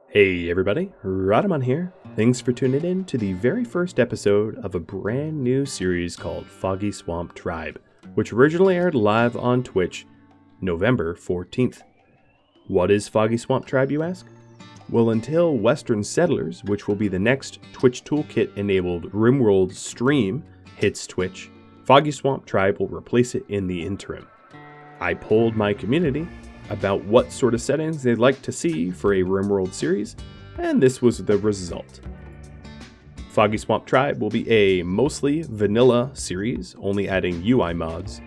Hey everybody, Rhadamant here. Thanks for tuning in to the very first episode of a brand new series called Foggy Swamp Tribe, which originally aired live on Twitch November 14th. What is Foggy Swamp Tribe, you ask? Well, until Western Settlers, which will be the next Twitch Toolkit enabled RimWorld stream, hits Twitch, Foggy Swamp Tribe will replace it in the interim. I polled my community about what sort of settings they'd like to see for a RimWorld series, and this was the result. Foggy Swamp Tribe will be a mostly vanilla series, only adding UI mods.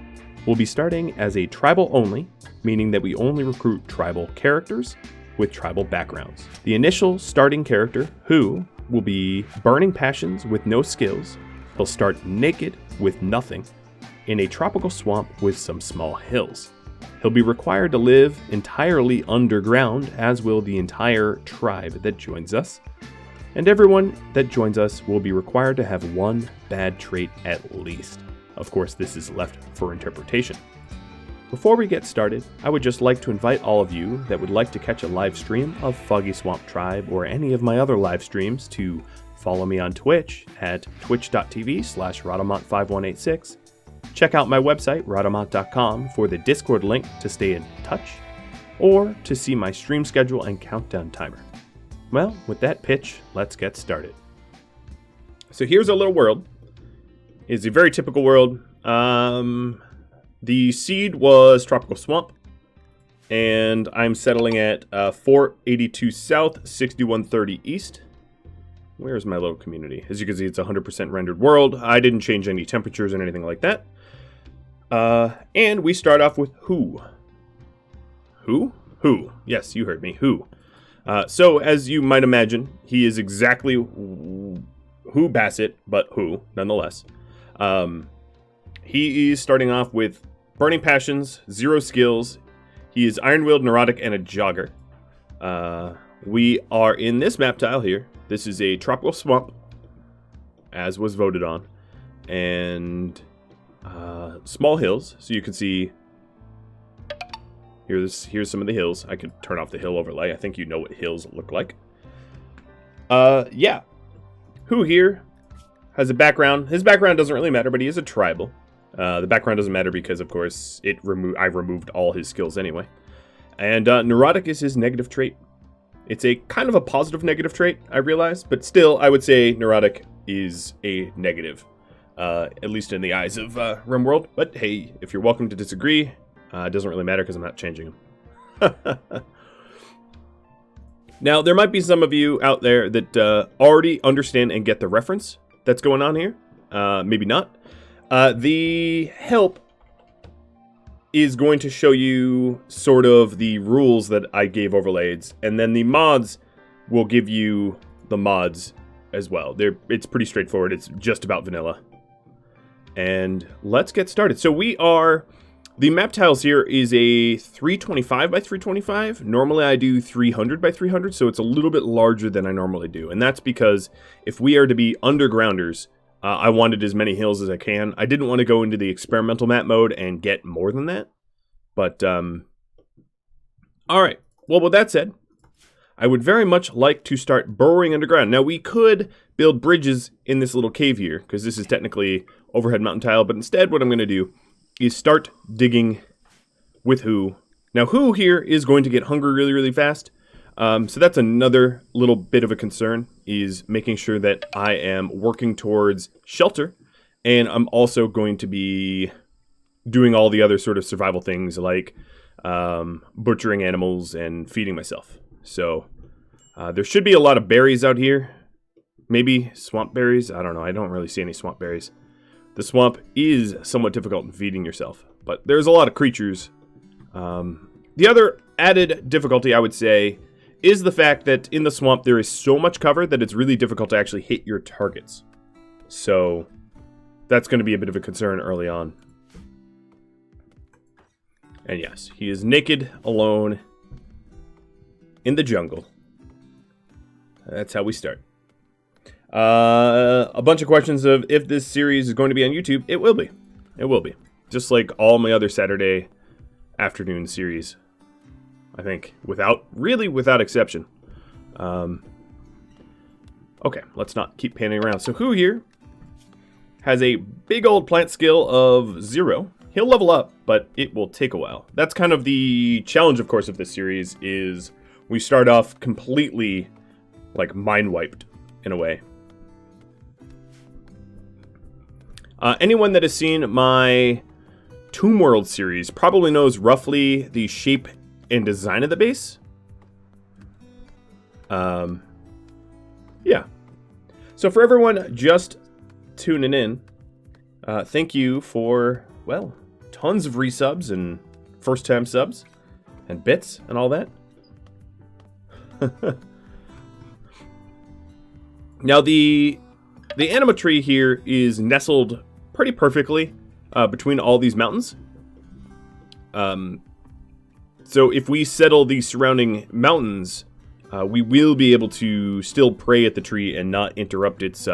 We'll be starting as a tribal only, meaning that we only recruit tribal characters with tribal backgrounds. The initial starting character, Who, will be burning passions with no skills. He'll start naked with nothing in a tropical swamp with some small hills. He'll be required to live entirely underground, as will the entire tribe that joins us. And everyone that joins us will be required to have one bad trait at least. Of course, this is left for interpretation. Before we get started, I would just like to invite all of you that would like to catch a live stream of Foggy Swamp Tribe or any of my other live streams to follow me on Twitch at twitch.tv/Rhadamant5186. Check out my website, Rhadamant.com, for the Discord link to stay in touch, or to see my stream schedule and countdown timer. Well, with that pitch, let's get started. So here's a little world. It's a very typical world. The seed was Tropical Swamp, and I'm settling at 482 South, 6130 East. Where's my little community? As you can see, it's a 100% rendered world. I didn't change any temperatures or anything like that. And we start off with Who. Who? Who. Yes, you heard me. Who. So, as you might imagine, he is exactly Who Bassett, but Who, nonetheless. He is starting off with burning passions, 0 skills. He is iron-willed, neurotic, and a jogger. We are in this map tile here. This is a tropical swamp, as was voted on, and small hills. So you can see here's some of the hills. I could turn off the hill overlay. I think you know what hills look like. Yeah. Who here has a background? His background doesn't really matter, but he is a tribal. The background doesn't matter because, of course, I removed all his skills anyway. And neurotic is his negative trait. It's a kind of a positive negative trait, I realize, but still, I would say neurotic is a negative, at least in the eyes of RimWorld. But hey, if you're welcome to disagree, it doesn't really matter because I'm not changing them. Now, there might be some of you out there that already understand and get the reference that's going on here. Maybe not. The help is going to show you sort of the rules that I gave overlays, and then the mods will give you the mods as well. It's pretty straightforward. It's just about vanilla. And let's get started. So the map tiles here is a 325 by 325. Normally I do 300 by 300, so it's a little bit larger than I normally do. And that's because if we are to be undergrounders, I wanted as many hills as I can. I didn't want to go into the experimental map mode and get more than that. But, alright. Well, with that said, I would very much like to start burrowing underground. Now, we could build bridges in this little cave here, because this is technically overhead mountain tile. But instead, what I'm going to do is start digging with Who. Now, Who here is going to get hungry really, really fast. So that's another little bit of a concern, is making sure that I am working towards shelter, and I'm also going to be doing all the other sort of survival things like butchering animals and feeding myself. So there should be a lot of berries out here. Maybe swamp berries. I don't know. I don't really see any swamp berries. The swamp is somewhat difficult in feeding yourself, but there's a lot of creatures. The other added difficulty, I would say, is the fact that in the swamp there is so much cover that it's really difficult to actually hit your targets. So that's going to be a bit of a concern early on. And yes, he is naked, alone, in the jungle. That's how we start. A bunch of questions of if this series is going to be on YouTube. It will be. It will be. Just like all my other Saturday afternoon series. I think, without exception. Okay, let's not keep panning around. So who here has a big old plant skill of 0? He'll level up, but it will take a while. That's kind of the challenge, of course, of this series, is we start off completely, like, mind-wiped, in a way. Anyone that has seen my RimWorld series probably knows roughly the shape and design of the base. Yeah. So for everyone just tuning in, thank you for, well, tons of resubs and first-time subs and bits and all that. Now, the anima tree here is nestled pretty perfectly between all these mountains. So if we settle the surrounding mountains, we will be able to still prey at the tree and not interrupt its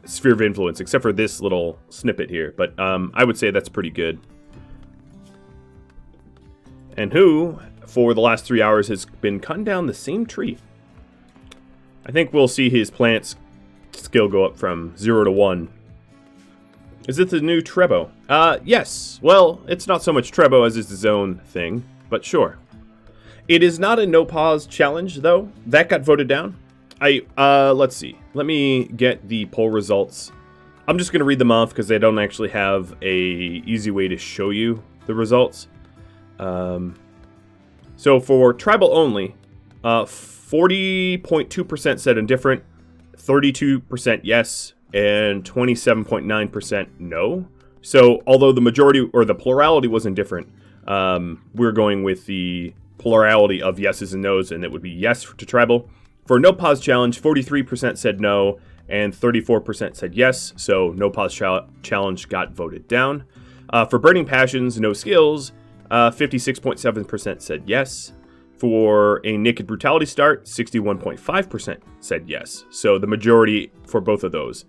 sphere of influence, except for this little snippet here. But I would say that's pretty good. And who, for the last 3 hours, has been cutting down the same tree. I think we'll see his plants skill go up from 0 to 1. Is it the new Trebo? Yes. Well, it's not so much Trebo as it's his own thing, but sure. It is not a no-pause challenge, though. That got voted down. Let's see. Let me get the poll results. I'm just going to read them off because I don't actually have a easy way to show you the results. So for tribal only, 40.2% said indifferent, 32% yes, and 27.9% no. So although the majority or the plurality was indifferent, we're going with the plurality of yeses and nos, and it would be yes to tribal. For no pause challenge, 43% said no, and 34% said yes, so no pause challenge got voted down. For burning passions, no skills, 56.7% said yes. For a naked brutality start, 61.5% said yes. So the majority for both of those.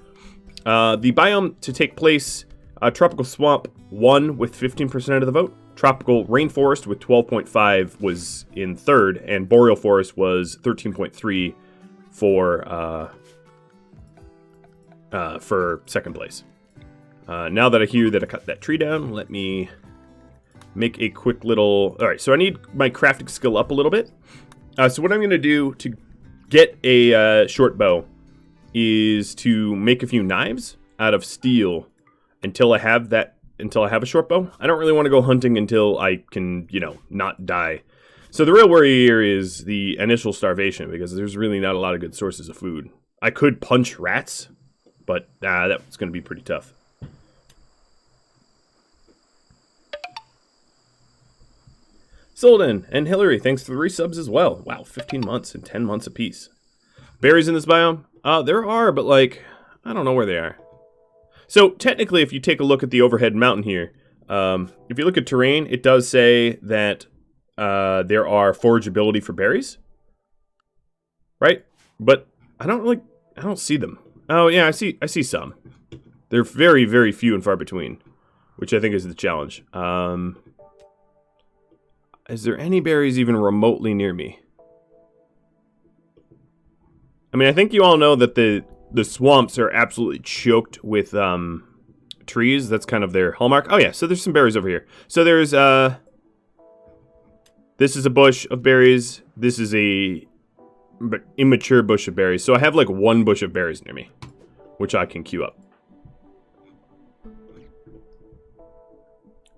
The biome to take place, tropical swamp won with 15% of the vote. Tropical rainforest with 12.5 was in third, and boreal forest was 13.3 for second place. Now that I hear that I cut that tree down, let me make a quick little... Alright, so I need my crafting skill up a little bit. So what I'm going to do to get a short bow is to make a few knives out of steel until I have a short bow. I don't really want to go hunting until I can, not die. So the real worry here is the initial starvation, because there's really not a lot of good sources of food. I could punch rats, but that's going to be pretty tough. Solden and Hillary, thanks for the resubs as well. Wow, 15 months and 10 months apiece. Berries in this biome? There are, but I don't know where they are. So technically, if you take a look at the overhead mountain here, if you look at terrain, it does say that there are forageability for berries, right? But I don't see them. Oh yeah, I see some. They're very, very few and far between, which I think is the challenge. Is there any berries even remotely near me? I mean, I think you all know that the swamps are absolutely choked with trees. That's kind of their hallmark. Oh yeah, so there's some berries over here. So there's this is a bush of berries. This is a immature bush of berries. So I have like one bush of berries near me, which I can queue up.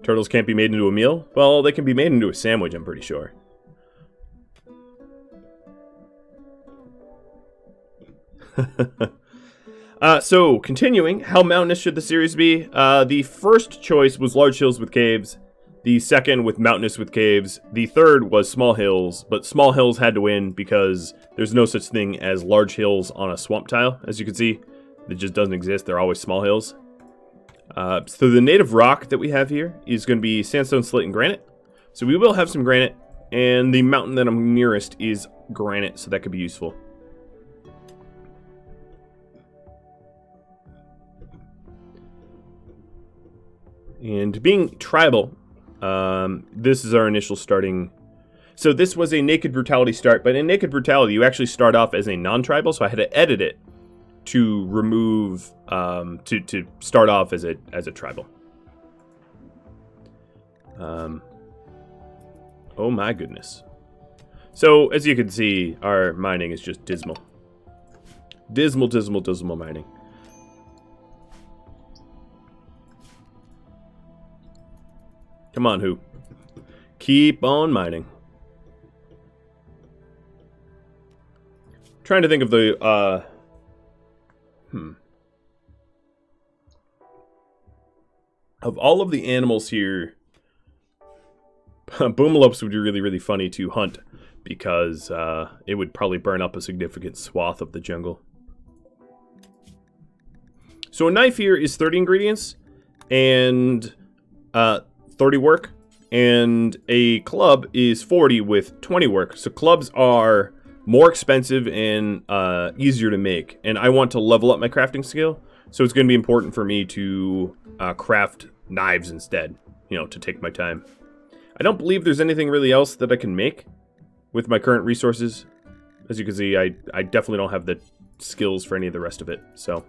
Turtles can't be made into a meal? Well, they can be made into a sandwich, I'm pretty sure. So, continuing, how mountainous should the series be? The first choice was large hills with caves. The second with mountainous with caves. The third was small hills, but small hills had to win because there's no such thing as large hills on a swamp tile, as you can see. It just doesn't exist. They're always small hills. So the native rock that we have here is going to be sandstone, slate, and granite. So we will have some granite, and the mountain that I'm nearest is granite, so that could be useful. And being tribal, this is our initial starting. So this was a Naked Brutality start, but in Naked Brutality, you actually start off as a non-tribal, so I had to edit it to remove, to start off as a tribal. Oh my goodness. So, as you can see, our mining is just dismal. Dismal, dismal, dismal mining. Come on, who? Keep on mining. Trying to think of the, of all of the animals here, boomalopes would be really, really funny to hunt because it would probably burn up a significant swath of the jungle. So a knife here is 30 ingredients and 30 work, and a club is 40 with 20 work. So clubs are more expensive and easier to make, and I want to level up my crafting skill, so it's going to be important for me to craft knives instead, you know, to take my time. I don't believe there's anything really else that I can make with my current resources. As you can see, I definitely don't have the skills for any of the rest of it, so.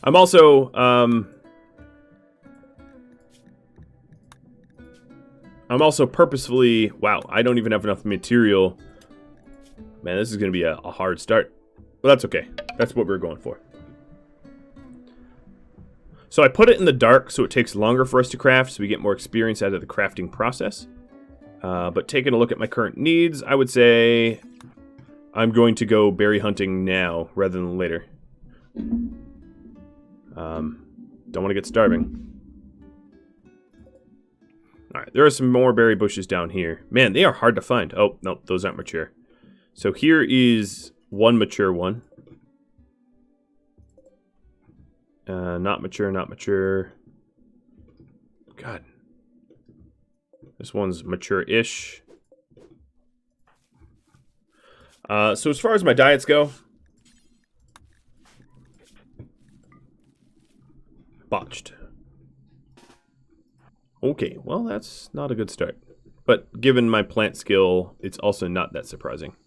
I'm also, purposefully, wow, I don't even have enough material. Man, this is going to be a hard start. But that's okay. That's what we're going for. So I put it in the dark so it takes longer for us to craft, so we get more experience out of the crafting process. But taking a look at my current needs, I would say I'm going to go berry hunting now rather than later. Don't want to get starving. Alright, there are some more berry bushes down here. Man, they are hard to find. Oh, no, those aren't mature. So here is one mature one. Not mature, not mature. God. This one's mature-ish. So as far as my diets go, botched. Okay, well, that's not a good start. But given my plant skill, it's also not that surprising.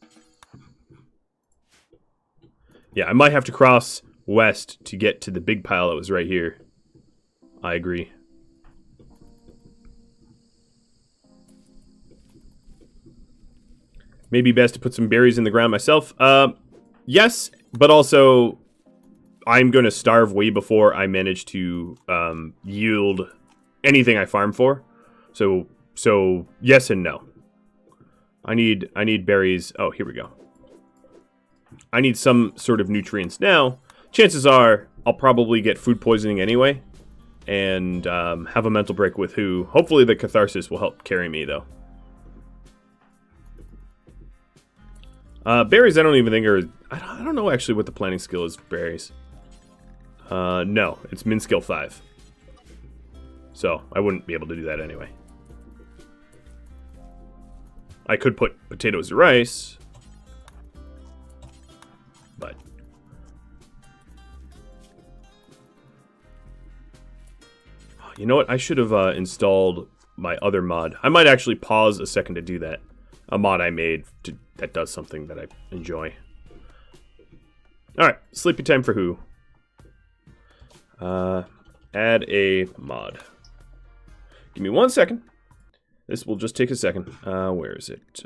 Yeah, I might have to cross west to get to the big pile that was right here. I agree. Maybe best to put some berries in the ground myself. Yes, but also I'm going to starve way before I manage to yield anything I farm for. So yes and no. I need berries. Oh, here we go. I need some sort of nutrients now. Chances are I'll probably get food poisoning anyway, and have a mental break with who. Hopefully the catharsis will help carry me though. Berries I don't even think are... I don't know actually what the planting skill is for berries. No, it's min skill 5. So I wouldn't be able to do that anyway. I could put potatoes to rice, but you know what? I should have installed my other mod. I might actually pause a second to do that. A mod I made that does something that I enjoy. All right, sleepy time for who? Add a mod. Give me 1 second. This will just take a second. Where is it?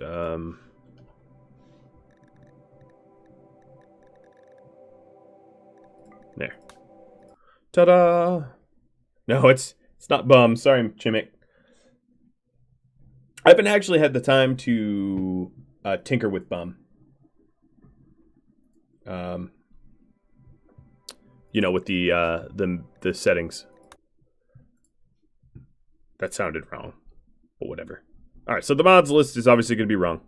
There. Ta-da! No, it's not Bum. Sorry, Chimmick. I haven't actually had the time to tinker with Bum. You know, with the settings. That sounded wrong, but whatever. All right, so the mods list is obviously going to be wrong.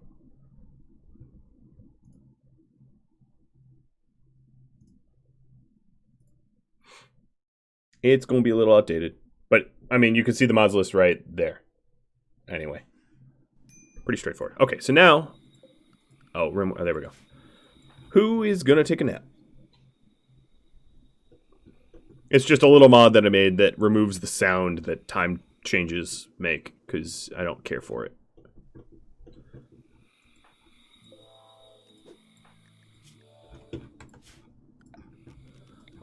It's going to be a little outdated, but I mean, you can see the mods list right there. Anyway, pretty straightforward. Okay, so now, oh, there we go. Who is going to take a nap? It's just a little mod that I made that removes the sound that time changes make, because I don't care for it.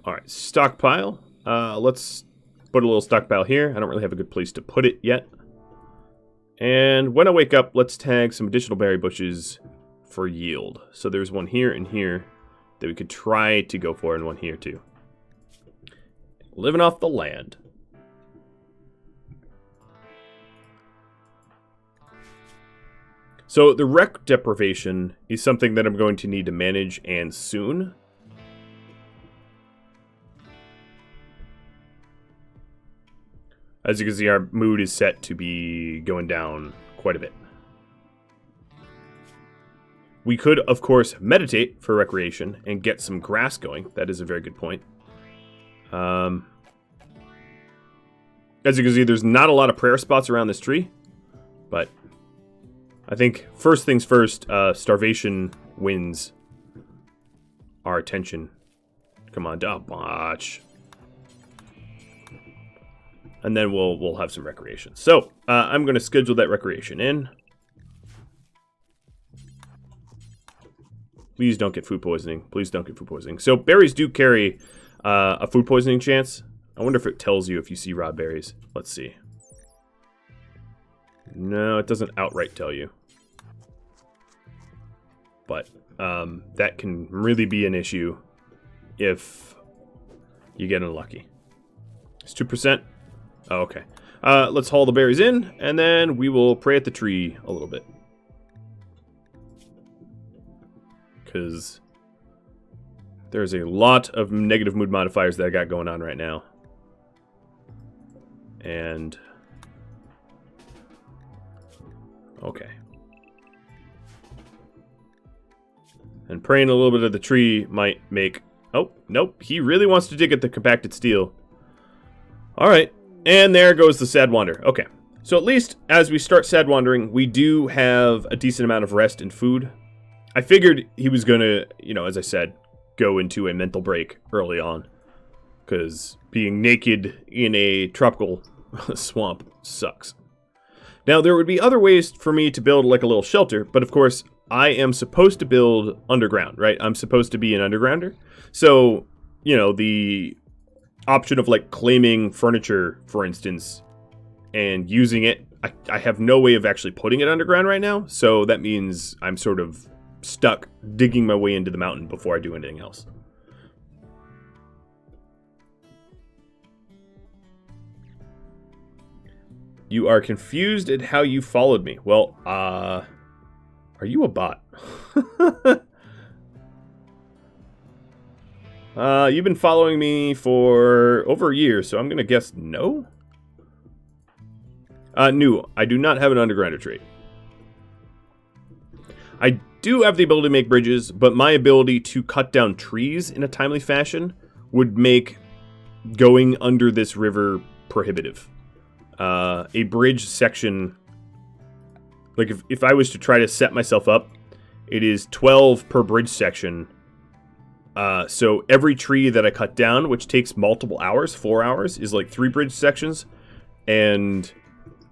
Alright, stockpile. Let's put a little stockpile here. I don't really have a good place to put it yet. And when I wake up, let's tag some additional berry bushes for yield. So there's one here and here that we could try to go for, and one here too. Living off the land. So the rec deprivation is something that I'm going to need to manage, and soon. As you can see, our mood is set to be going down quite a bit. We could, of course, meditate for recreation and get some grass going. That is a very good point. As you can see, there's not a lot of prayer spots around this tree, but I think first things first, starvation wins our attention. Come on, watch. And then we'll have some recreation. So, I'm going to schedule that recreation in. Please don't get food poisoning. Please don't get food poisoning. So, berries do carry a food poisoning chance. I wonder if it tells you if you see raw berries. Let's see. No, it doesn't outright tell you. But that can really be an issue if you get unlucky. It's 2%. Oh, okay. Let's haul the berries in, and then we will pray at the tree a little bit. Because there's a lot of negative mood modifiers that I got going on right now. And okay. And praying a little bit of the tree might make... Oh, nope. He really wants to dig at the compacted steel. Alright. And there goes the Sad Wander. Okay. So at least as we start Sad Wandering, we do have a decent amount of rest and food. I figured he was going to, you know, as I said, go into a mental break early on. Because being naked in a tropical swamp sucks. Now, there would be other ways for me to build like a little shelter, but of course, I am supposed to build underground, right? I'm supposed to be an undergrounder. So, you know, the option of like claiming furniture, for instance, and using it, I have no way of actually putting it underground right now. So that means I'm sort of stuck digging my way into the mountain before I do anything else. You are confused at how you followed me. Well, are you a bot? You've been following me for over a year, so I'm going to guess no? No, I do not have an undergrounder trait. I do have the ability to make bridges, but my ability to cut down trees in a timely fashion would make going under this river prohibitive. A bridge section, like if I was to try to set myself up, it is 12 per bridge section. So every tree that I cut down, which takes multiple hours, 4 hours, is like 3 bridge sections. And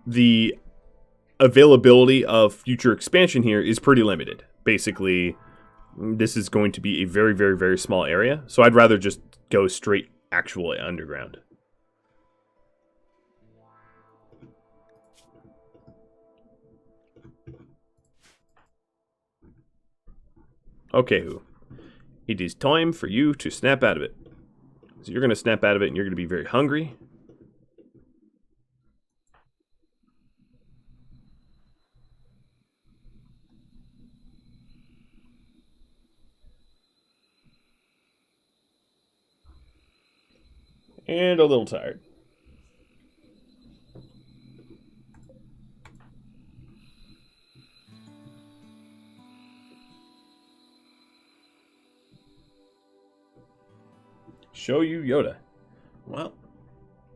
the availability of future expansion here is pretty limited. Basically, this is going to be a very, very, very small area. So I'd rather just go straight actual underground. Okay, it is time for you to snap out of it. So you're going to snap out of it and you're going to be very hungry. And a little tired. Show you Yoda. Well,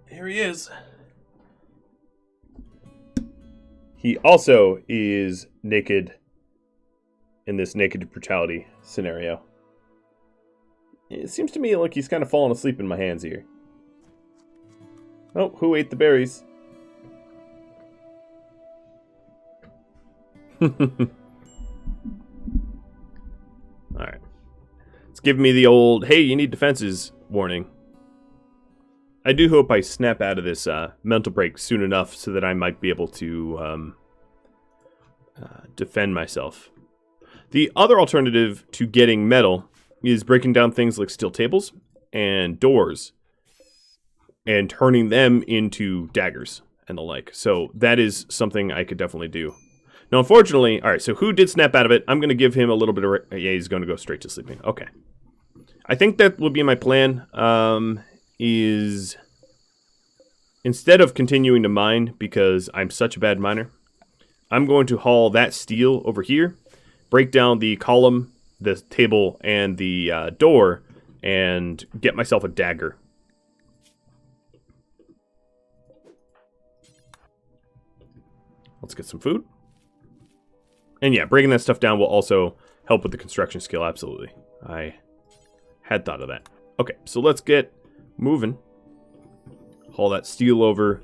here he is. He also is naked in this naked brutality scenario. It seems to me like he's kind of falling asleep in my hands here. Oh, who ate the berries? Alright. It's giving me the old, hey, you need defenses. warning. I do hope I snap out of this mental break soon enough so that I might be able to defend myself. The other alternative to getting metal is breaking down things like steel tables and doors and turning them into daggers and the like. So that is something I could definitely do. Now, unfortunately, all right, so who did snap out of it? I'm going to give him a little bit of... yeah, he's going to go straight to sleeping. Okay. I think that will be my plan, is instead of continuing to mine because I'm such a bad miner, I'm going to haul that steel over here, break down the column, the table, and the door, and get myself a dagger. Let's get some food. And yeah, breaking that stuff down will also help with the construction skill, absolutely. I had thought of that. Okay, so let's get moving. Haul that steel over.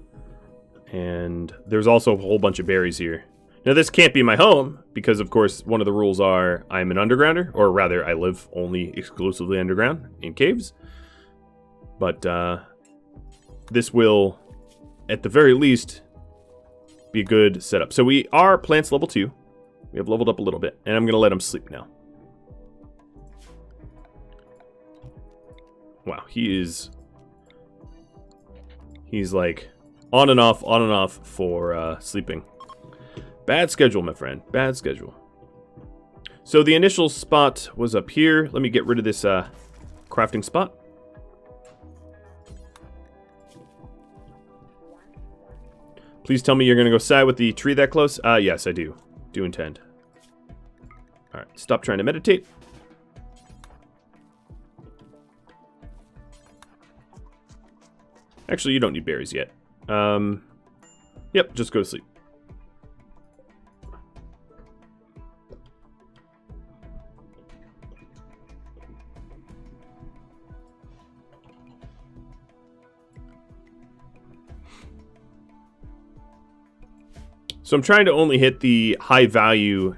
And there's also a whole bunch of berries here. Now, this can't be my home, because, of course, one of the rules are I'm an undergrounder, or rather, I live only exclusively underground in caves. But this will, at the very least, be a good setup. So we are plants level 2. We have leveled up a little bit, and I'm going to let him sleep now. Wow, he's like on and off for sleeping. Bad schedule, my friend. Bad schedule. So the initial spot was up here. Let me get rid of this crafting spot. Please tell me you're going to go side with the tree that close. Yes, I do. Do intend. Alright, stop trying to meditate. Actually, you don't need berries yet. Yep, just go to sleep. So I'm trying to only hit the high value,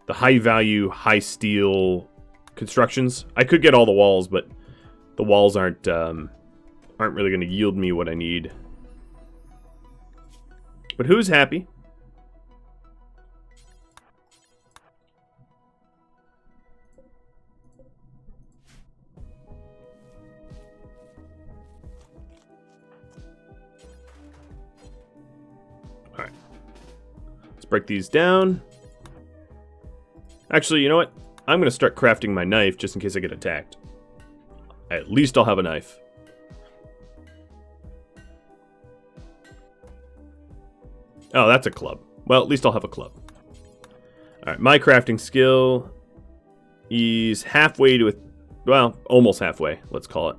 high steel constructions. I could get all the walls, but the walls aren't really going to yield me what I need. But who's happy? Alright. Let's break these down. Actually, you know what? I'm going to start crafting my knife just in case I get attacked. At least I'll have a knife. Oh, that's a club. Well, at least I'll have a club. Alright, my crafting skill is halfway to... well, almost halfway, let's call it.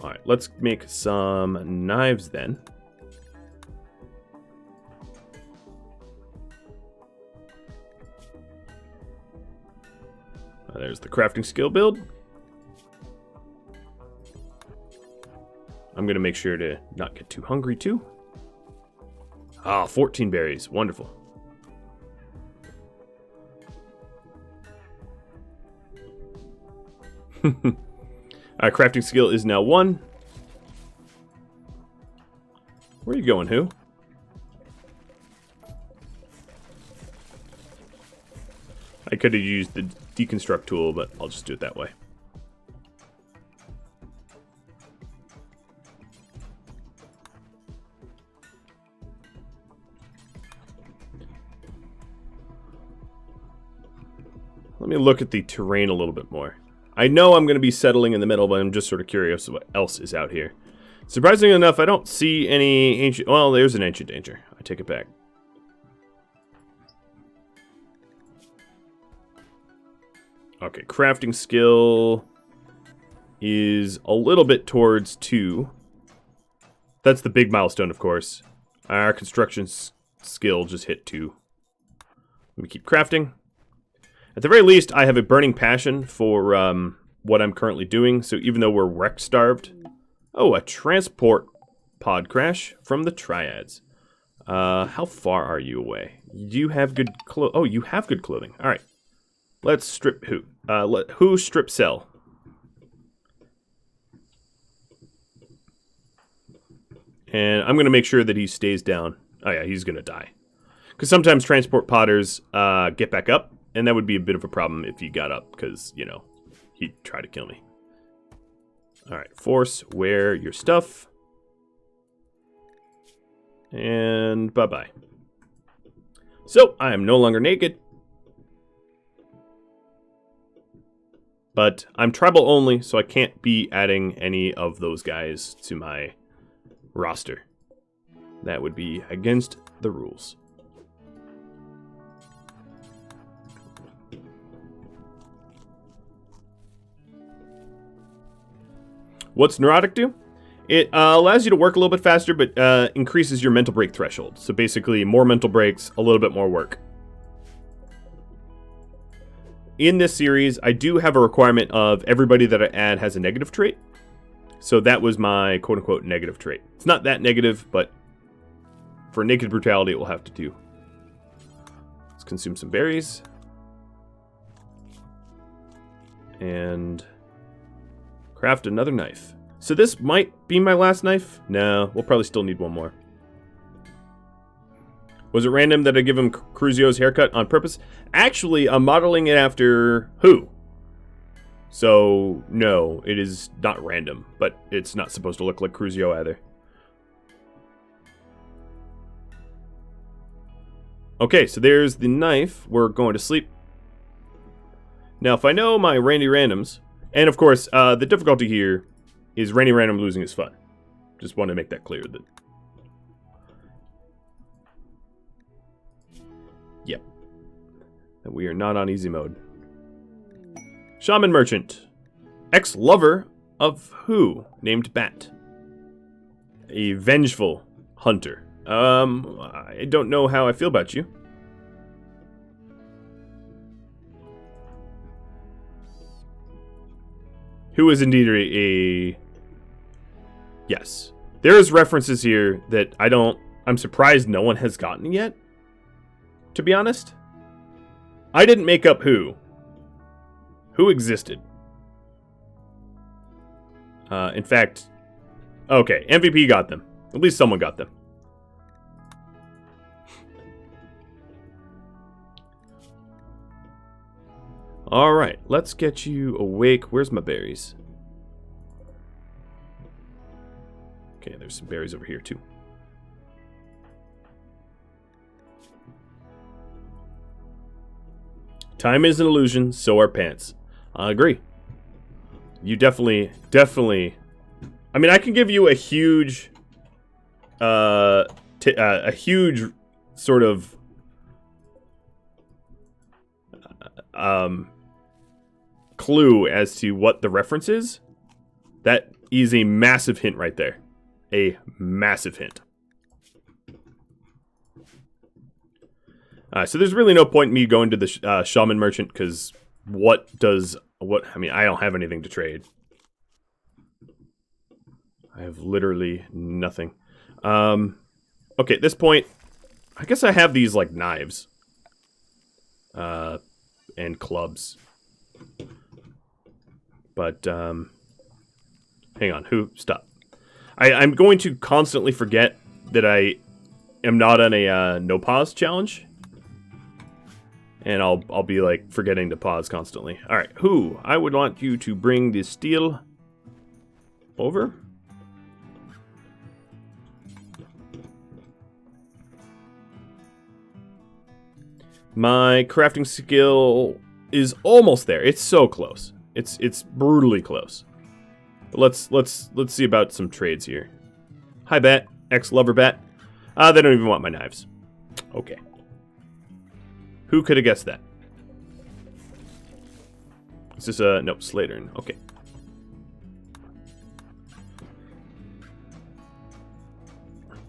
Alright, let's make some knives then. There's the crafting skill build. I'm going to make sure to not get too hungry too. Ah, 14 berries. Wonderful. Our crafting skill is now 1. Where are you going, who? I could have used the deconstruct tool, but I'll just do it that way. Let me look at the terrain a little bit more. I know I'm going to be settling in the middle, but I'm just sort of curious what else is out here. Surprisingly enough, I don't see any ancient... well, there's an ancient danger. I take it back. Okay, crafting skill is a little bit towards 2. That's the big milestone, of course. Our construction skill just hit 2. Let me keep crafting. At the very least, I have a burning passion for what I'm currently doing, so even though we're wreck-starved... oh, a transport pod crash from the Triads. How far are you away? Do you have good clothing? Oh, you have good clothing. All right. Let's strip who? who strip sell? And I'm going to make sure that he stays down. Oh yeah, he's going to die. Because sometimes transport potters get back up, and that would be a bit of a problem if he got up, because, you know, he'd try to kill me. Alright, force, wear your stuff. And bye-bye. So, I am no longer naked. But I'm tribal only, so I can't be adding any of those guys to my roster. That would be against the rules. What's neurotic do? It allows you to work a little bit faster, but increases your mental break threshold. So basically, more mental breaks, a little bit more work. In this series, I do have a requirement of everybody that I add has a negative trait. So that was my quote-unquote negative trait. It's not that negative, but for naked brutality, it will have to do. Let's consume some berries. And craft another knife. So this might be my last knife. No, we'll probably still need one more. Was it random that I give him Cruzio's haircut on purpose? Actually, I'm modeling it after who? So, no, it is not random, but it's not supposed to look like Cruzio either. Okay, so there's the knife. We're going to sleep. Now, if I know my Randy Randoms, and of course, the difficulty here is Randy Random losing his fun. Just want to make that clear. That yep. That we are not on easy mode. Shaman Merchant. Ex-lover of who? Named Bat. A vengeful hunter. I don't know how I feel about you. Who is indeed a... Yes. There is references here that I'm surprised no one has gotten yet. To be honest. I didn't make up who. Who existed? In fact... Okay, MVP got them. At least someone got them. Alright, let's get you awake. Where's my berries? Okay, there's some berries over here too. Time is an illusion, so are pants. I agree. You definitely... I mean, I can give you a huge... a huge sort of... clue as to what the reference is. That is a massive hint right there. A massive hint. So there's really no point in me going to the Shaman Merchant, because I mean, I don't have anything to trade. I have literally nothing. Okay, at this point, I guess I have these, like, knives. And clubs. But, hang on, stop. I'm going to constantly forget that I am not on a no pause challenge. And I'll be like forgetting to pause constantly. Alright, I would want you to bring the steel over. My crafting skill is almost there. It's so close. It's brutally close. But let's see about some trades here. Hi, Bat. Ex-lover Bat. They don't even want my knives. Okay. Who could have guessed that? Is this a... Nope, Slater. Okay.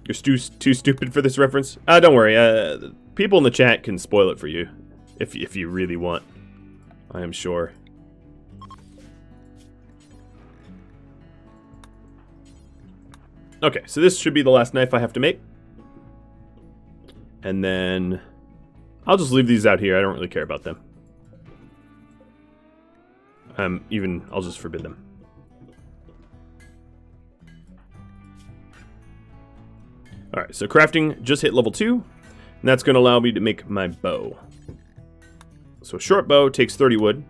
You're too stupid for this reference? Don't worry. People in the chat can spoil it for you. If you really want. I am sure. Okay, so this should be the last knife I have to make. And then... I'll just leave these out here. I don't really care about them. I'll just forbid them. Alright, so crafting just hit level 2, and that's going to allow me to make my bow. So a short bow takes 30 wood.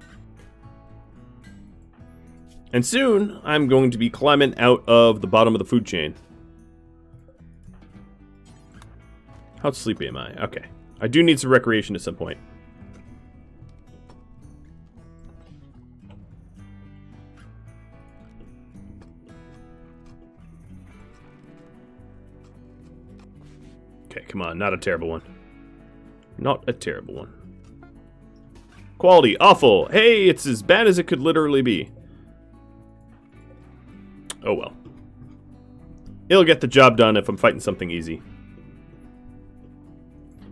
And soon, I'm going to be climbing out of the bottom of the food chain. How sleepy am I? Okay. I do need some recreation at some point. Okay, come on. Not a terrible one. Not a terrible one. Quality, awful. Hey, it's as bad as it could literally be. Oh well. It'll get the job done if I'm fighting something easy.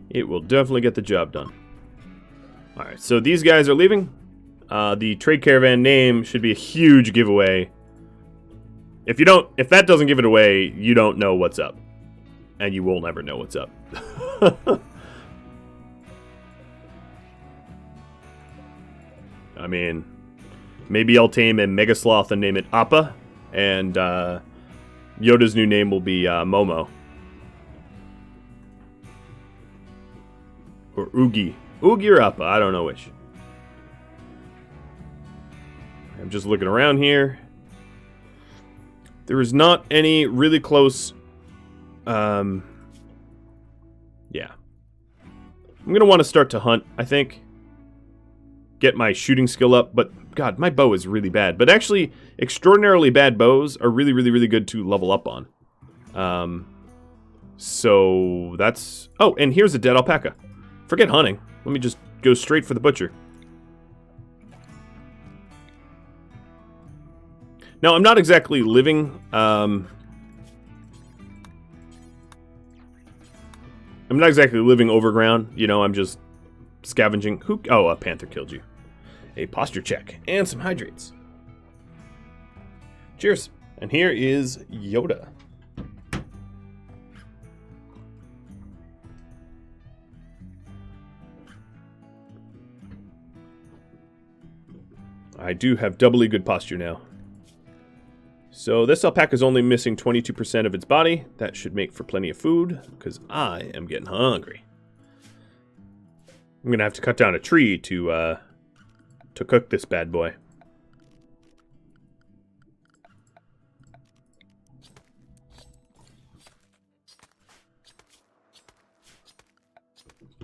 It will definitely get the job done. Alright, so these guys are leaving. The trade caravan name should be a huge giveaway. If that doesn't give it away, you don't know what's up. And you will never know what's up. I mean, maybe I'll tame a Mega Sloth and name it Appa. And Yoda's new name will be Momo. Or Oogie. Oogie or Appa, I don't know which. I'm just looking around here. There is not any really close... yeah. I'm going to want to start to hunt, I think. Get my shooting skill up, but... God, my bow is really bad. But actually, extraordinarily bad bows are really, really, really good to level up on. So that's... Oh, and here's a dead alpaca. Forget hunting. Let me just go straight for the butcher. Now, I'm not exactly living... I'm not exactly living overground. You know, I'm just scavenging. Oh, a panther killed you. A posture check, and some hydrates. Cheers. And here is Yoda. I do have doubly good posture now. So this alpaca is only missing 22% of its body. That should make for plenty of food, because I am getting hungry. I'm going to have to cut down a tree to cook this bad boy.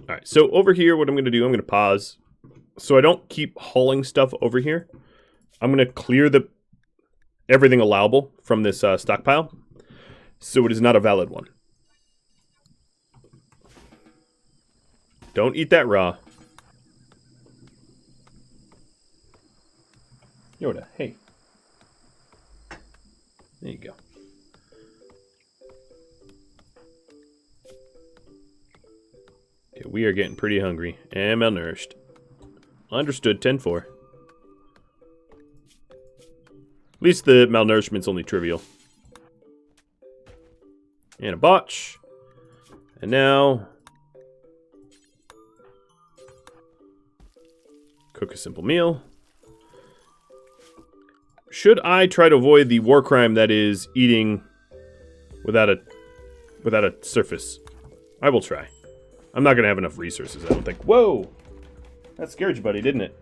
Alright, so over here, what I'm going to do, I'm going to pause. So I don't keep hauling stuff over here. I'm going to clear everything allowable from this stockpile. So it is not a valid one. Don't eat that raw. Yoda, hey. There you go. Okay, we are getting pretty hungry and malnourished. Understood, 10-4. At least the malnourishment's only trivial. And a botch. And now... cook a simple meal. Should I try to avoid the war crime that is eating without a surface? I will try. I'm not going to have enough resources, I don't think. Whoa! That scared you, buddy, didn't it?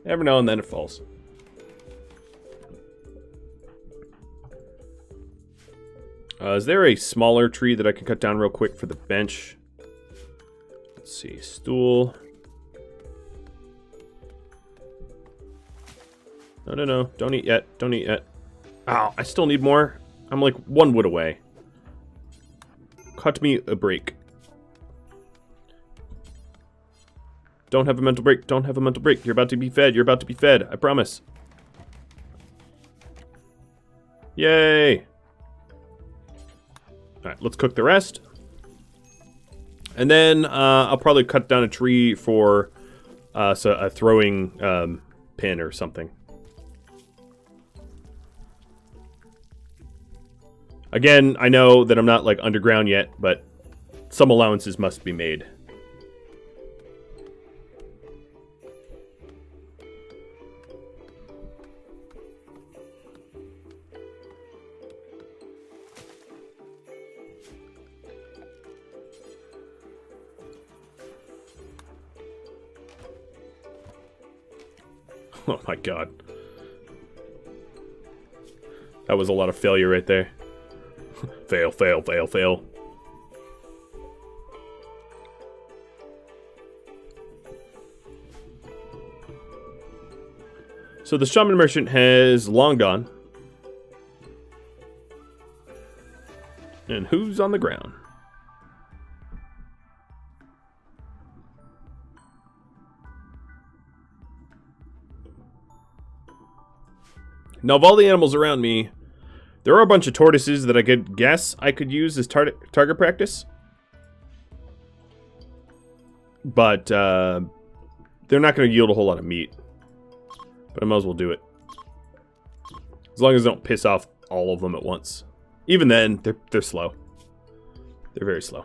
Every now and then it falls. Is there a smaller tree that I can cut down real quick for the bench? Let's see. Stool. No. Don't eat yet. Don't eat yet. Ow, I still need more. I'm like 1 wood away. Cut me a break. Don't have a mental break. Don't have a mental break. You're about to be fed. You're about to be fed. I promise. Yay. Alright, let's cook the rest. And then I'll probably cut down a tree for a throwing pin or something. Again, I know that I'm not like underground yet, but some allowances must be made. Oh my god. That was a lot of failure right there. Fail, fail, fail, fail. So the shaman merchant has long gone. And who's on the ground? Now, of all the animals around me, there are a bunch of tortoises that I could guess I could use as target practice. But they're not going to yield a whole lot of meat. But I might as well do it. As long as I don't piss off all of them at once. Even then, they're slow. They're very slow.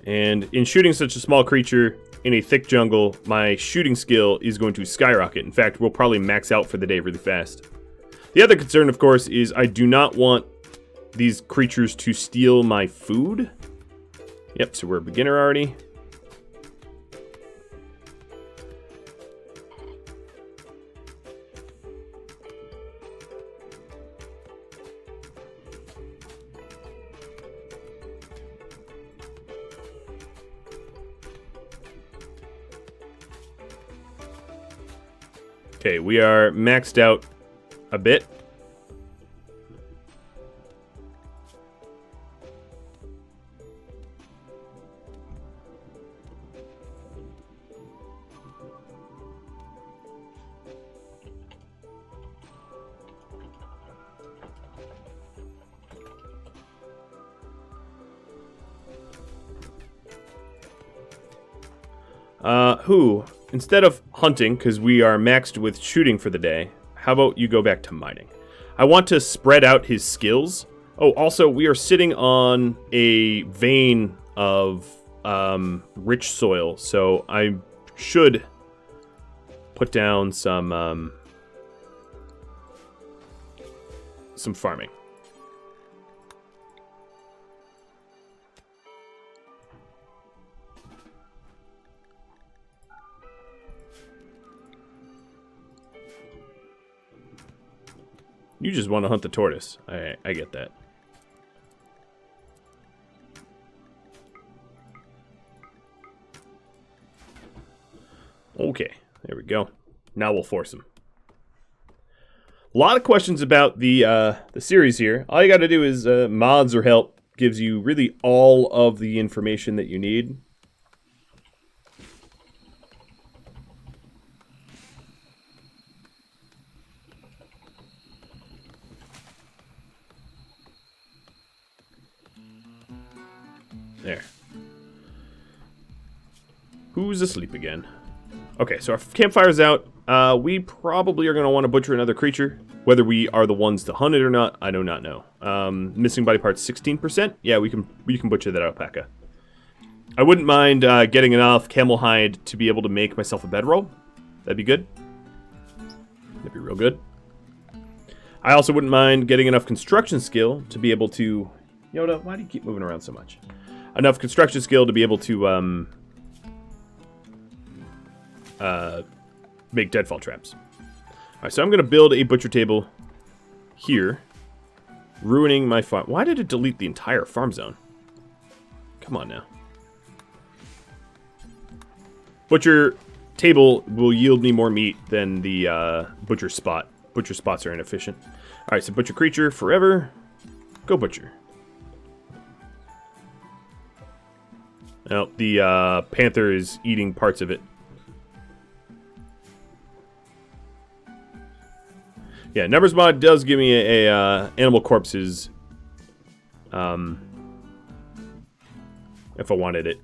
And in shooting such a small creature in a thick jungle, my shooting skill is going to skyrocket. In fact, we'll probably max out for the day really fast. The other concern, of course, is I do not want these creatures to steal my food. Yep, so we're a beginner already. Okay, we are maxed out a bit. Instead of hunting, because we are maxed with shooting for the day, how about you go back to mining? I want to spread out his skills. Oh, also, we are sitting on a vein of rich soil, so I should put down some farming. You just want to hunt the tortoise. I get that. Okay, there we go. Now we'll force him. A lot of questions about the series here. All you got to do is mods or help gives you really all of the information that you need. There. Who's asleep again? Okay, so our campfire's out. We probably are going to want to butcher another creature. Whether we are the ones to hunt it or not, I do not know. Missing body parts 16%. Yeah, we can butcher that alpaca. I wouldn't mind getting enough camel hide to be able to make myself a bedroll. That'd be good. That'd be real good. I also wouldn't mind getting enough construction skill to be able to... Yoda, why do you keep moving around so much? Enough construction skill to be able to make deadfall traps. Alright, so I'm going to build a butcher table here, ruining my farm. Why did it delete the entire farm zone? Come on now. Butcher table will yield me more meat than the butcher spot. Butcher spots are inefficient. Alright, so butcher creature forever. Go butcher. Now, the panther is eating parts of it. Yeah, numbers mod does give me a animal corpses if I wanted it.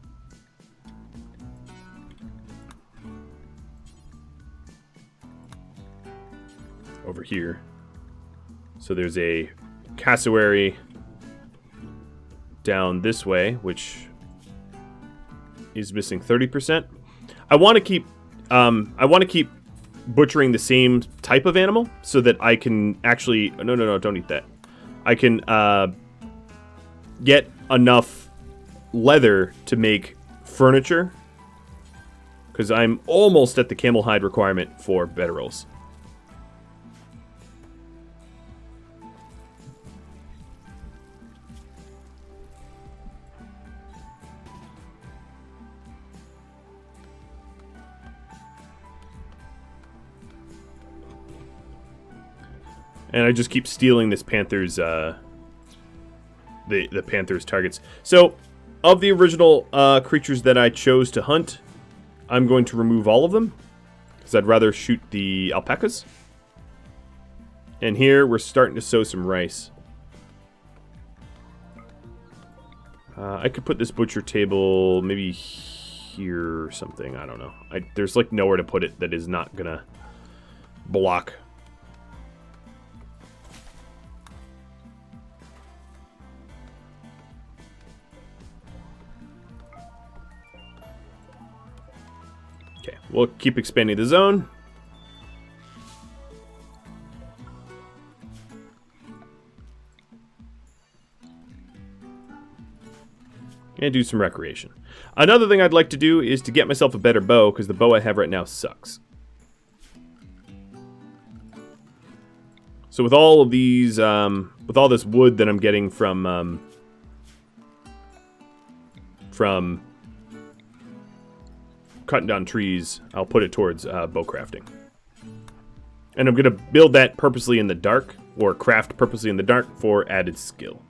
Over here. So there's a cassowary down this way, which is missing 30%. I want to keep butchering the same type of animal so that I can actually... No, don't eat that. I can get enough leather to make furniture, because I'm almost at the camel hide requirement for bedrolls. And I just keep stealing this panther's, the panther's targets. So, of the original creatures that I chose to hunt, I'm going to remove all of them, because I'd rather shoot the alpacas. And here, we're starting to sow some rice. I could put this butcher table maybe here or something. I don't know. There's like nowhere to put it that is not gonna block. Okay, we'll keep expanding the zone. And do some recreation. Another thing I'd like to do is to get myself a better bow, because the bow I have right now sucks. So with all of these, with all this wood that I'm getting from cutting down trees, I'll put it towards bow crafting. And I'm going to build that purposely in the dark, or craft purposely in the dark for added skill.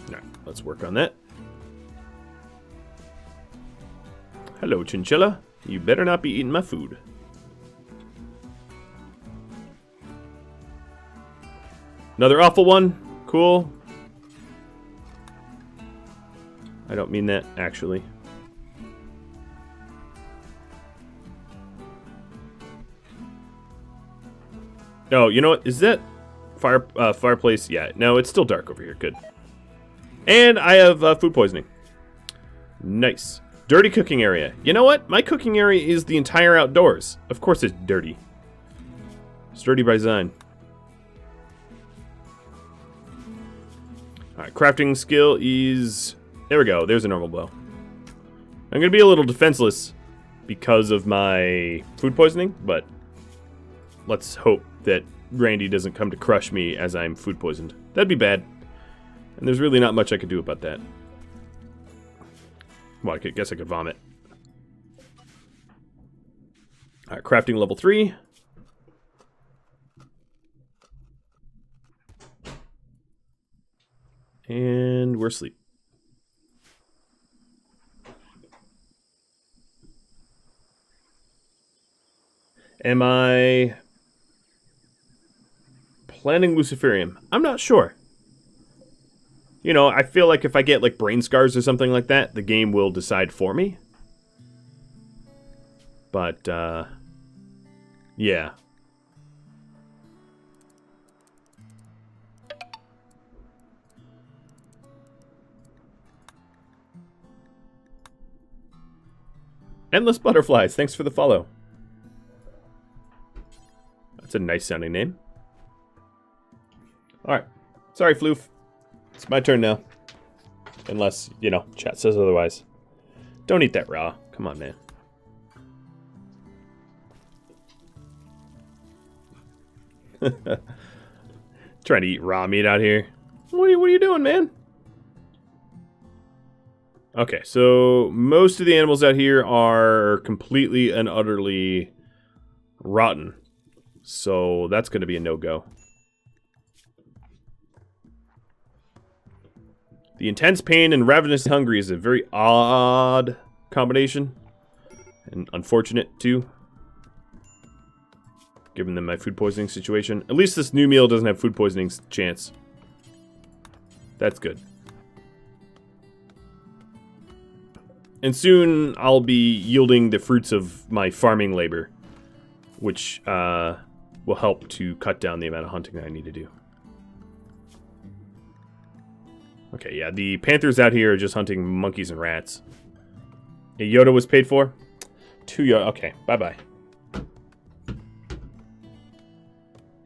Alright, let's work on that. Hello, chinchilla. You better not be eating my food. Another awful one. Cool. I don't mean that, actually. Oh, you know what? Is that fireplace? Yeah. No, it's still dark over here. Good. And I have food poisoning. Nice. Dirty cooking area. You know what? My cooking area is the entire outdoors. Of course it's dirty. It's dirty by design. Alright, crafting skill is... There we go. There's a normal bow. I'm going to be a little defenseless because of my food poisoning, but let's hope that Randy doesn't come to crush me as I'm food poisoned. That'd be bad. And there's really not much I could do about that. Well, I guess I could vomit. Alright, crafting level 3. And we're asleep. Am I planning Luciferium? I'm not sure. You know, I feel like if I get like brain scars or something like that, the game will decide for me. But, yeah. Endless Butterflies, thanks for the follow. That's a nice sounding name. Alright. Sorry, Floof. It's my turn now. Unless, you know, chat says otherwise. Don't eat that raw. Come on, man. Trying to eat raw meat out here. What are you doing, man? Okay, so most of the animals out here are completely and utterly rotten. So that's going to be a no-go. The intense pain and ravenous hungry is a very odd combination. And unfortunate, too. Given them my food poisoning situation. At least this new meal doesn't have food poisoning chance. That's good. And soon I'll be yielding the fruits of my farming labor. Which will help to cut down the amount of hunting that I need to do. Okay, yeah, the panthers out here are just hunting monkeys and rats. A Yoda was paid for? 2 yards. Okay, bye-bye.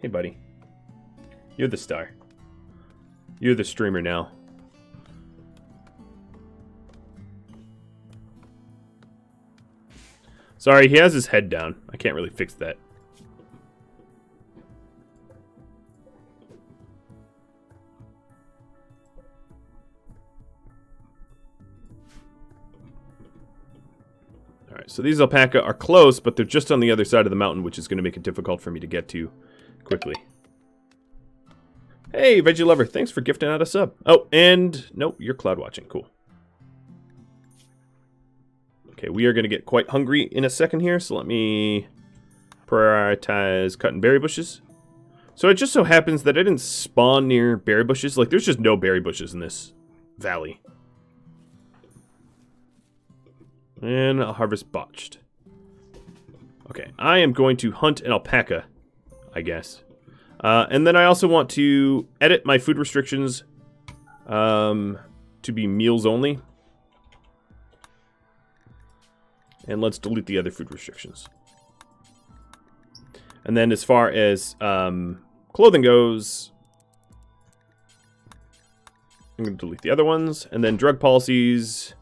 Hey, buddy. You're the star. You're the streamer now. Sorry, he has his head down. I can't really fix that. Alright, so these alpaca are close, but they're just on the other side of the mountain, which is going to make it difficult for me to get to quickly. Hey, Veggie Lover, thanks for gifting out a sub. Oh, and nope, you're cloud watching. Cool. Okay, we are going to get quite hungry in a second here, so let me prioritize cutting berry bushes. So it just so happens that I didn't spawn near berry bushes. Like, there's just no berry bushes in this valley. And I'll harvest botched. Okay, I am going to hunt an alpaca, I guess. And then I also want to edit my food restrictions to be meals only. And let's delete the other food restrictions. And then as far as clothing goes, I'm going to delete the other ones. And then drug policies.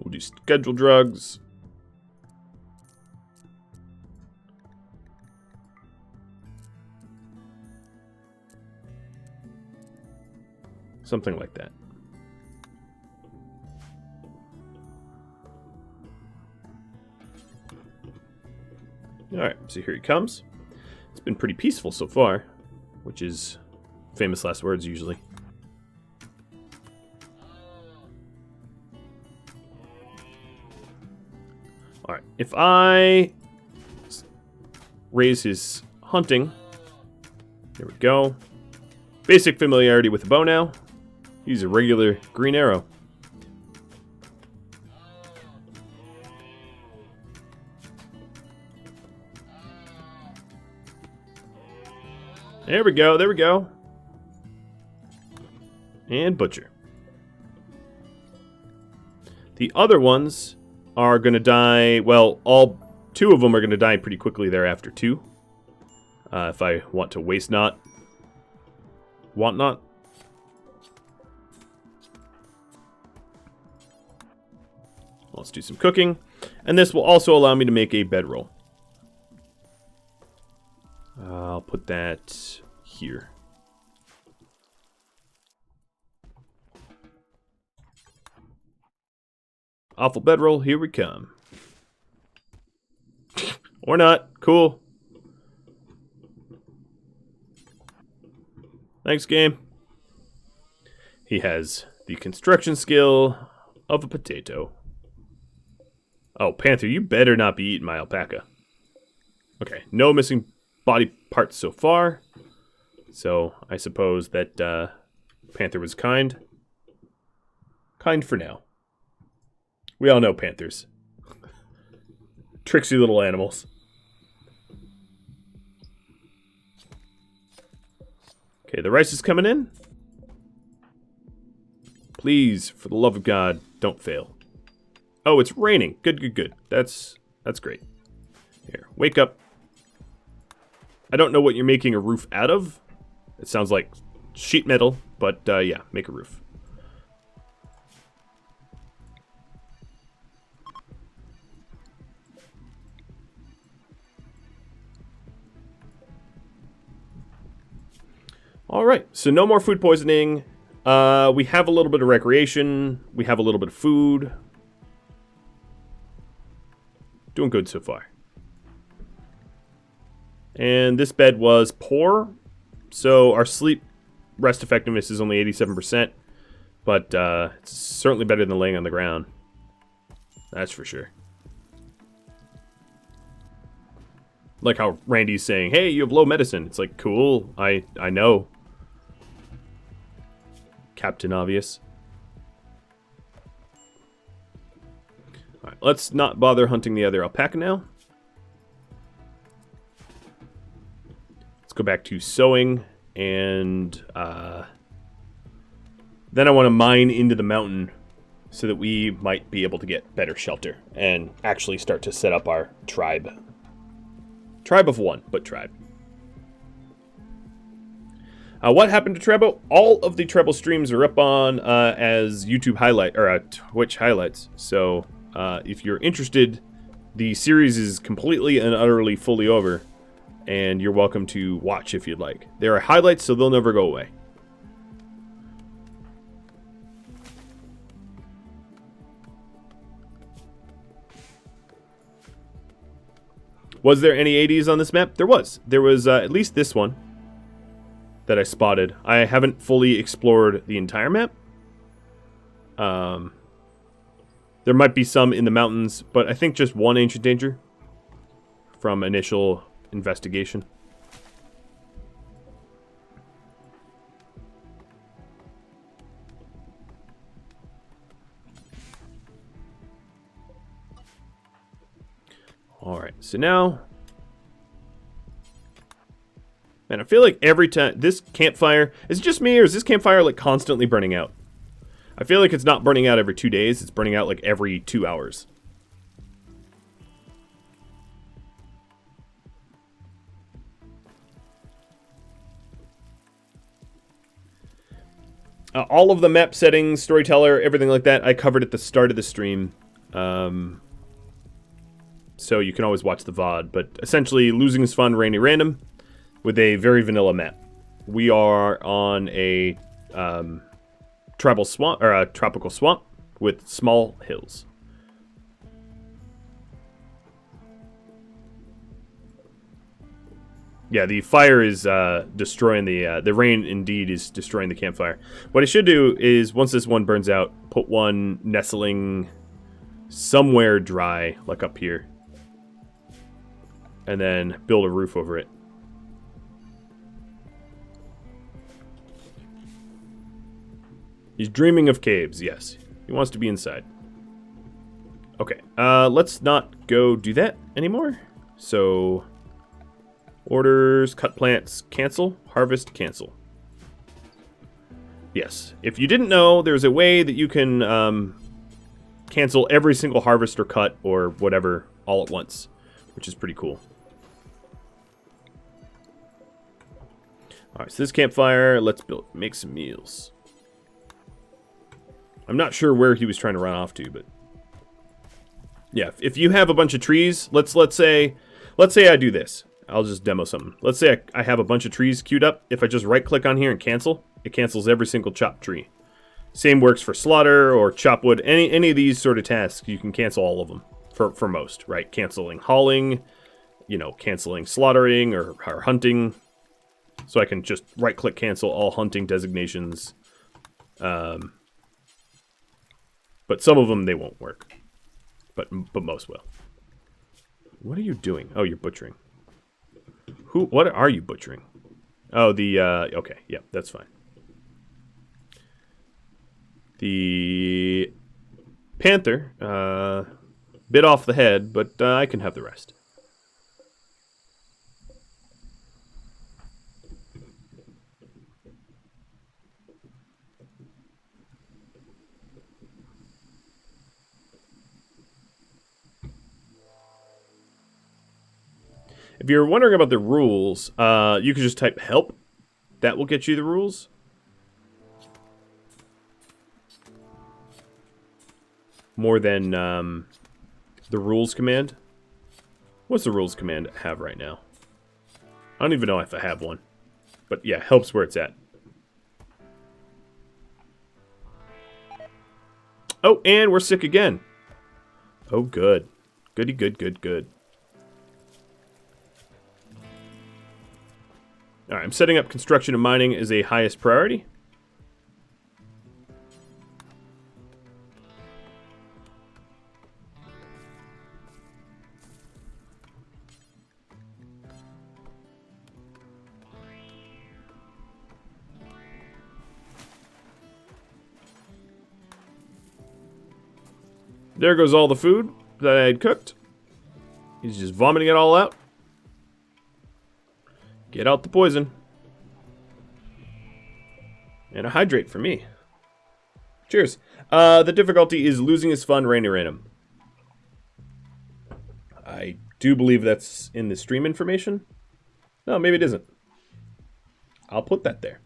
We'll do scheduled drugs. Something like that. Alright, so here he comes. It's been pretty peaceful so far, which is famous last words usually. Alright, if I raise his hunting, there we go. Basic familiarity with the bow now. Use a regular green arrow. There we go, there we go. And butcher. The other ones are going to die, well, all 2 of them are going to die pretty quickly thereafter too. If I want to waste not. Want not. Let's do some cooking. And this will also allow me to make a bedroll. I'll put that here. Awful bedroll, here we come. Or not. Cool. Thanks, game. He has the construction skill of a potato. Oh, Panther, you better not be eating my alpaca. Okay, no missing body parts so far. So, I suppose that Panther was kind. Kind for now. We all know panthers. Tricksy little animals. Okay, the rice is coming in. Please, for the love of God, don't fail. Oh, it's raining. Good, good, good. That's great. Here, wake up. I don't know what you're making a roof out of. It sounds like sheet metal, but yeah, make a roof. Alright, so no more food poisoning. We have a little bit of recreation. We have a little bit of food. Doing good so far. And this bed was poor, so our sleep rest effectiveness is only 87%, but it's certainly better than laying on the ground. That's for sure. Like how Randy's saying, hey, you have low medicine. It's like, cool, I know. Captain Obvious. Alright, let's not bother hunting the other alpaca now. go back to sowing, and then I want to mine into the mountain so that we might be able to get better shelter and actually start to set up our tribe. Tribe of one, but tribe. What happened to Treble? All of the Treble streams are up on as YouTube highlight or Twitch highlights. So if you're interested, the series is completely and utterly fully over, and you're welcome to watch if you'd like. There are highlights, so they'll never go away. Was there any 80s on this map? There was. There was at least this one that I spotted. I haven't fully explored the entire map. There might be some in the mountains, but I think just one ancient danger from initial investigation. Alright, so now... Man, I feel like every time... This campfire... Is it just me, or is this campfire, like, constantly burning out? I feel like it's not burning out every 2 days. It's burning out, like, every 2 hours. All of the map settings, Storyteller, everything like that, I covered at the start of the stream. So you can always watch the VOD. But essentially, losing is fun, rainy random, with a very vanilla map. We are on a tribal swamp, or a tropical swamp with small hills. Yeah, the fire is destroying the rain. Indeed, is destroying the campfire. What I should do is, once this one burns out, put one nestling somewhere dry, like up here, and then build a roof over it. He's dreaming of caves, yes. He wants to be inside. Okay, let's not go do that anymore. So, orders, cut plants, cancel, harvest, cancel. Yes, if you didn't know, there's a way that you can cancel every single harvest or cut or whatever all at once, which is pretty cool. Alright, so this campfire, let's make some meals. I'm not sure where he was trying to run off to, but yeah, if you have a bunch of trees, let's say I do this. I'll just demo something. Let's say I have a bunch of trees queued up. If I just right click on here and cancel, it cancels every single chopped tree. Same works for slaughter or chop wood. Any of these sort of tasks, you can cancel all of them for most, right? Canceling hauling, canceling slaughtering or hunting. So I can just right click cancel all hunting designations. But some of them, they won't work. But most will. What are you doing? Oh, you're butchering. What are you butchering? Oh, okay, yeah, that's fine. The panther, bit off the head, but I can have the rest. If you're wondering about the rules, you can just type help. That will get you the rules. More than the rules command. What's the rules command have right now? I don't even know if I have one. But yeah, help's where it's at. Oh, and we're sick again. Oh, good. Goody, good, good, good. Alright, I'm setting up construction and mining as a highest priority. There goes all the food that I had cooked. He's just vomiting it all out. Get out the poison. And a hydrate for me. Cheers. The difficulty is losing is fun, rain or random. I do believe that's in the stream information. No, maybe it isn't. I'll put that there.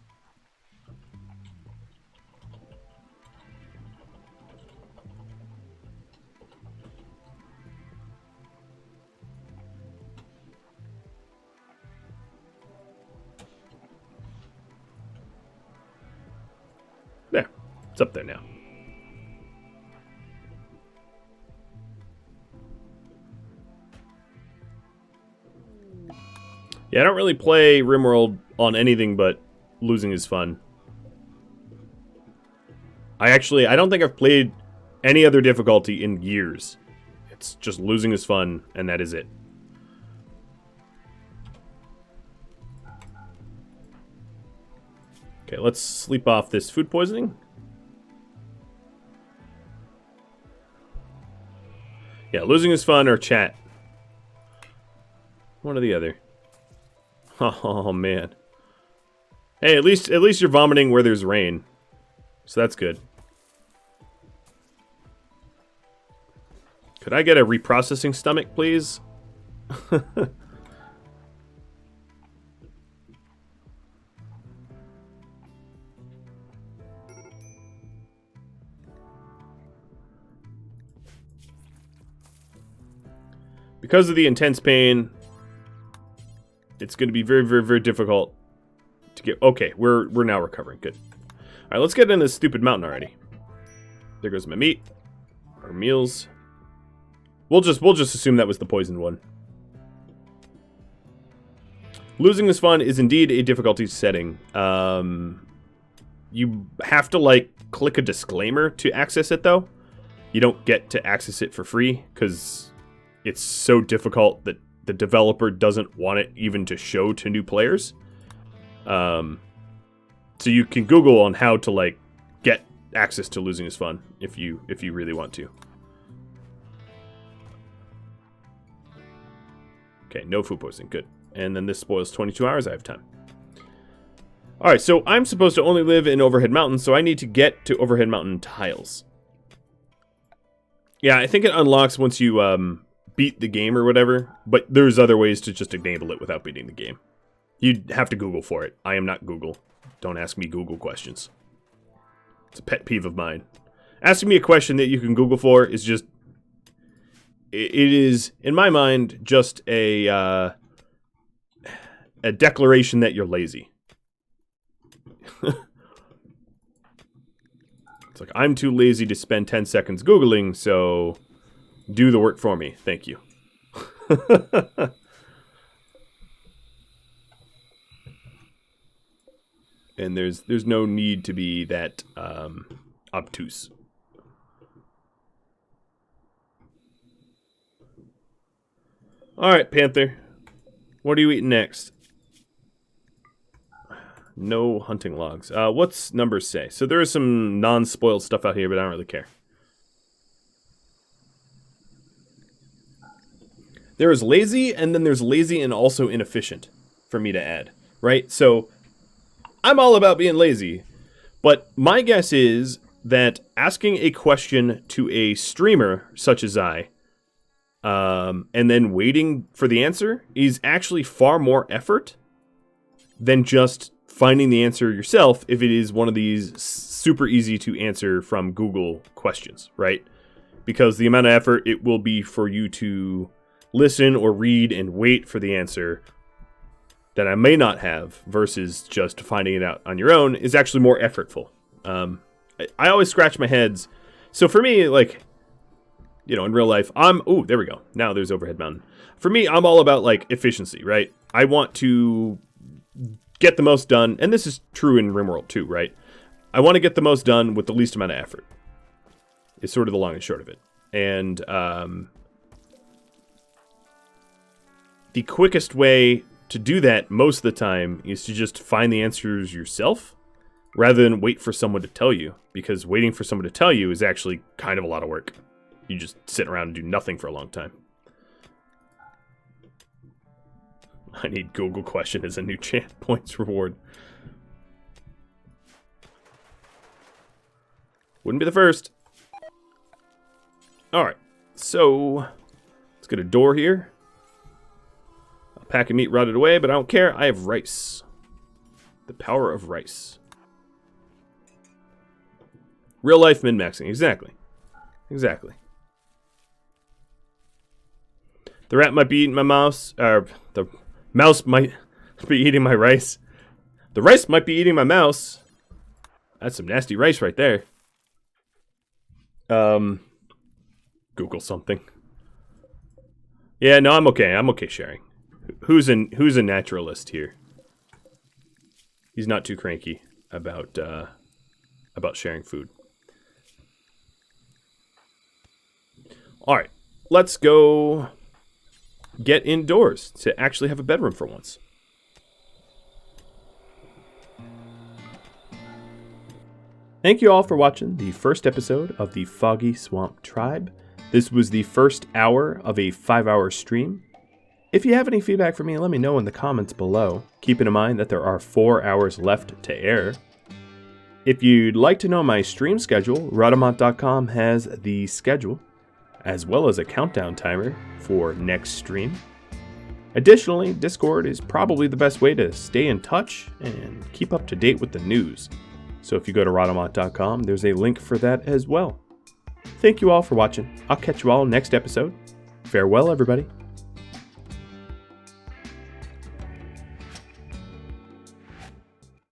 There. It's up there now. Yeah, I don't really play RimWorld on anything but losing is fun. I don't think I've played any other difficulty in years. It's just losing is fun, and that is it. Okay, let's sleep off this food poisoning. Yeah, losing is fun or chat. One or the other. Oh man. Hey, at least you're vomiting where there's rain. So that's good. Could I get a reprocessing stomach, please? Because of the intense pain, it's going to be very, very, very difficult to get... Okay, we're now recovering. Good. All right, let's get in this stupid mountain already. There goes my meat. Our meals. We'll just assume that was the poisoned one. Losing this fun is indeed a difficulty setting. You have to, like, click a disclaimer to access it, though. You don't get to access it for free, because it's so difficult that the developer doesn't want it even to show to new players. So you can Google on how to, like, get access to Losing is Fun if you really want to. Okay, no food poisoning, good. And then this spoils 22 hours, I have time. Alright, so I'm supposed to only live in Overhead Mountain, so I need to get to Overhead Mountain tiles. Yeah, I think it unlocks once you beat the game or whatever, but there's other ways to just enable it without beating the game. You'd have to Google for it. I am not Google. Don't ask me Google questions. It's a pet peeve of mine. Asking me a question that you can Google for is just... It is, in my mind, just a declaration that you're lazy. It's like, I'm too lazy to spend 10 seconds Googling, so do the work for me. Thank you. And there's no need to be that obtuse. Alright, Panther. What are you eating next? No hunting logs. What's numbers say? So there is some non-spoiled stuff out here, but I don't really care. There is lazy, and then there's lazy and also inefficient for me to add, right? So I'm all about being lazy, but my guess is that asking a question to a streamer such as I, and then waiting for the answer is actually far more effort than just finding the answer yourself if it is one of these super easy to answer from Google questions, right? Because the amount of effort it will be for you to listen or read and wait for the answer that I may not have versus just finding it out on your own is actually more effortful. I always scratch my heads. So for me, like, you know, in real life, ooh, there we go. Now there's Overhead Mountain. For me, I'm all about, like, efficiency, right? I want to get the most done, and this is true in RimWorld too, right? I want to get the most done with the least amount of effort. It's sort of the long and short of it. And the quickest way to do that most of the time is to just find the answers yourself rather than wait for someone to tell you, because waiting for someone to tell you is actually kind of a lot of work. You just sit around and do nothing for a long time. I need Google question as a new chant points reward. Wouldn't be the first. Alright, so let's get a door here. A pack of meat rotted away, but I don't care. I have rice. The power of rice. Real life min-maxing, exactly. Exactly. The rat might be eating my mouse, or the mouse might be eating my rice. The rice might be eating my mouse. That's some nasty rice right there. Google something. Yeah, no, I'm okay. I'm okay sharing. Who's a naturalist here? He's not too cranky about sharing food. All right, let's go get indoors to actually have a bedroom for once. Thank you all for watching the first episode of the Foggy Swamp Tribe. This was the first hour of a 5-hour stream. If you have any feedback for me, let me know in the comments below. Keeping in mind that there are 4 hours left to air. If you'd like to know my stream schedule, Rhadamant.com has the schedule, as well as a countdown timer for next stream. Additionally, Discord is probably the best way to stay in touch and keep up to date with the news. So if you go to Rhadamant.com, there's a link for that as well. Thank you all for watching. I'll catch you all next episode. Farewell, everybody.